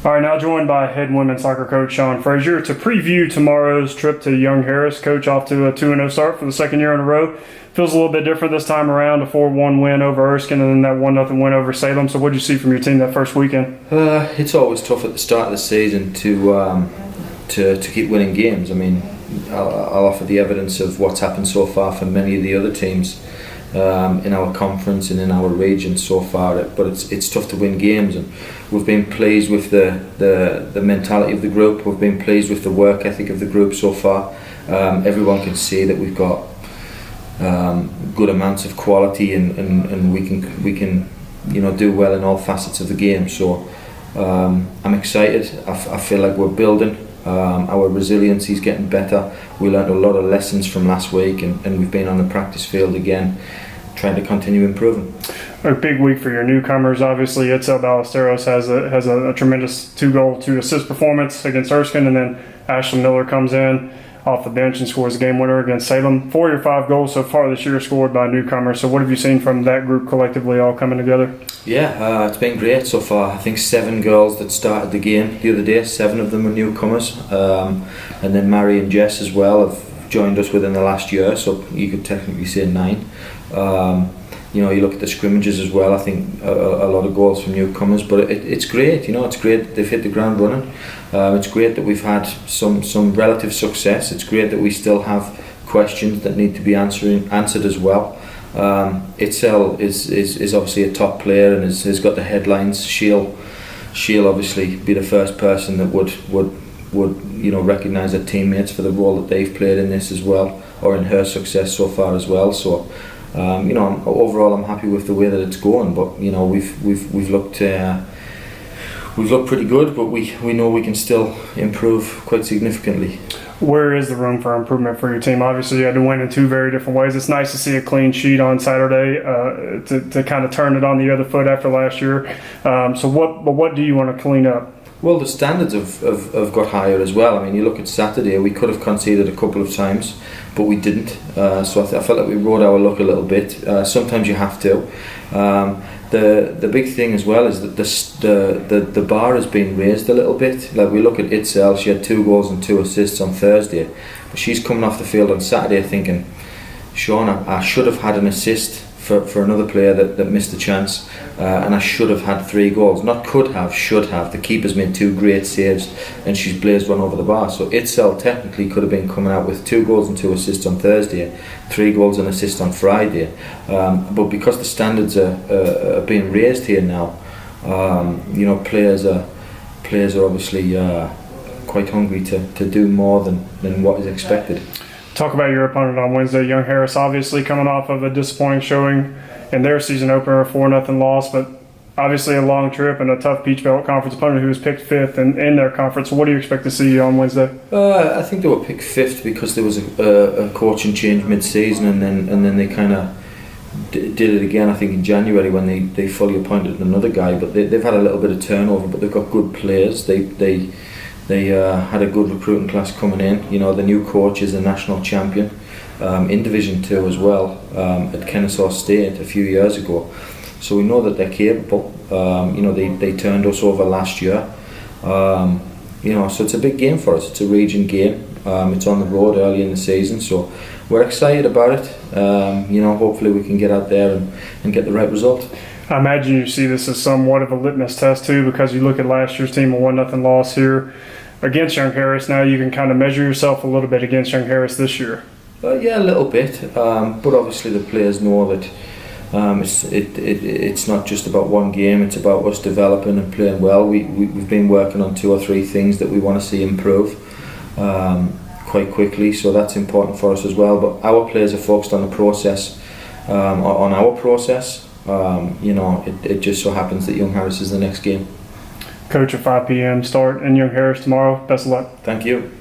All right, now joined by head women's soccer coach Sean Fraser to preview tomorrow's trip to Young Harris. Coach, off to a 2-0 start for the second year in a row. Feels a little bit different this time around, a 4-1 win over Erskine and then that 1-0 win over Salem. So what did you see from your team that first weekend? It's always tough at the start of the season to keep winning games. I mean, I'll offer the evidence of what's happened so far for many of the other teams in our conference and in our region so far, but it's tough to win games, and we've been pleased with the mentality of the group. We've been pleased with the work ethic of the group so far. Everyone can see that we've got good amounts of quality, and we can do well in all facets of the game. So I'm excited. I feel like we're building. Our resiliency is getting better. We learned a lot of lessons from last week, and we've been on the practice field again, trying to continue improving. A big week for your newcomers. Obviously, Itzel Ballesteros has a tremendous 2-goal, 2-assist performance against Erskine, and then Ashley Miller comes in off the bench and scores a game winner against Salem. 4 of your 5 goals so far this year scored by newcomers. So what have you seen from that group collectively all coming together? Yeah, it's been great so far. I think 7 girls that started the game the other day, 7 of them are newcomers, and then Mary and Jess as well have joined us within the last year, so you could technically say 9. You look at the scrimmages as well. I think a lot of goals from newcomers, but it's great. It's great they've hit the ground running. It's great that we've had some relative success. It's great that we still have questions that need to be answered as well. Itzel is obviously a top player and has got the headlines. She'll obviously be the first person that would recognise her teammates for the role that they've played in this as well, or in her success so far as well. So overall I'm happy with the way that it's going, but we've looked pretty good, but we know we can still improve quite significantly. Where is the room for improvement for your team? Obviously, you had to win in 2 very different ways. It's nice to see a clean sheet on Saturday to kind of turn it on the other foot after last year. So what do you want to clean up? Well, the standards have got higher as well. I mean, you look at Saturday, we could have conceded a couple of times, but we didn't. So I felt like we rode our luck a little bit. Sometimes you have to. The big thing as well is that the bar has been raised a little bit. Like, we look at Itzel, she had 2 goals and 2 assists on Thursday, but she's coming off the field on Saturday thinking, Sean, I should have had an assist for another player that missed a chance, and I should have had 3 goals. Not could have, should have. The keeper's made 2 great saves and she's blazed one over the bar. So Itzel technically could have been coming out with 2 goals and 2 assists on Thursday, 3 goals and assist on Friday. But because the standards are being raised here now, players are obviously quite hungry to do more than what is expected. Talk about your opponent on Wednesday, Young Harris, obviously coming off of a disappointing showing in their season opener, a 4-0 loss, but obviously a long trip and a tough Peach Belt Conference opponent who was picked 5th in their conference. What do you expect to see on Wednesday? I think they were picked 5th because there was a coaching change mid-season, and then they kind of did it again, I think, in January when they fully appointed another guy. But they've had a little bit of turnover, but they've got good players. They had a good recruiting class coming in. The new coach is a national champion in Division 2 as well, at Kennesaw State a few years ago. So we know that they're capable. They turned us over last year. So it's a big game for us. It's a region game. It's on the road early in the season, so we're excited about it. Hopefully we can get out there and get the right result. I imagine you see this as somewhat of a litmus test too, because you look at last year's team, a 1-0 loss here against Young Harris. Now you can kind of measure yourself a little bit against Young Harris this year. Yeah, a little bit, but obviously the players know that it's not just about one game. It's about us developing and playing well. We've been working on 2 or 3 things that we want to see improve quite quickly, so that's important for us as well. But our players are focused on the process, on our process. It just so happens that Young Harris is the next game. Coach, a 5 p.m. start in Young Harris tomorrow. Best of luck. Thank you.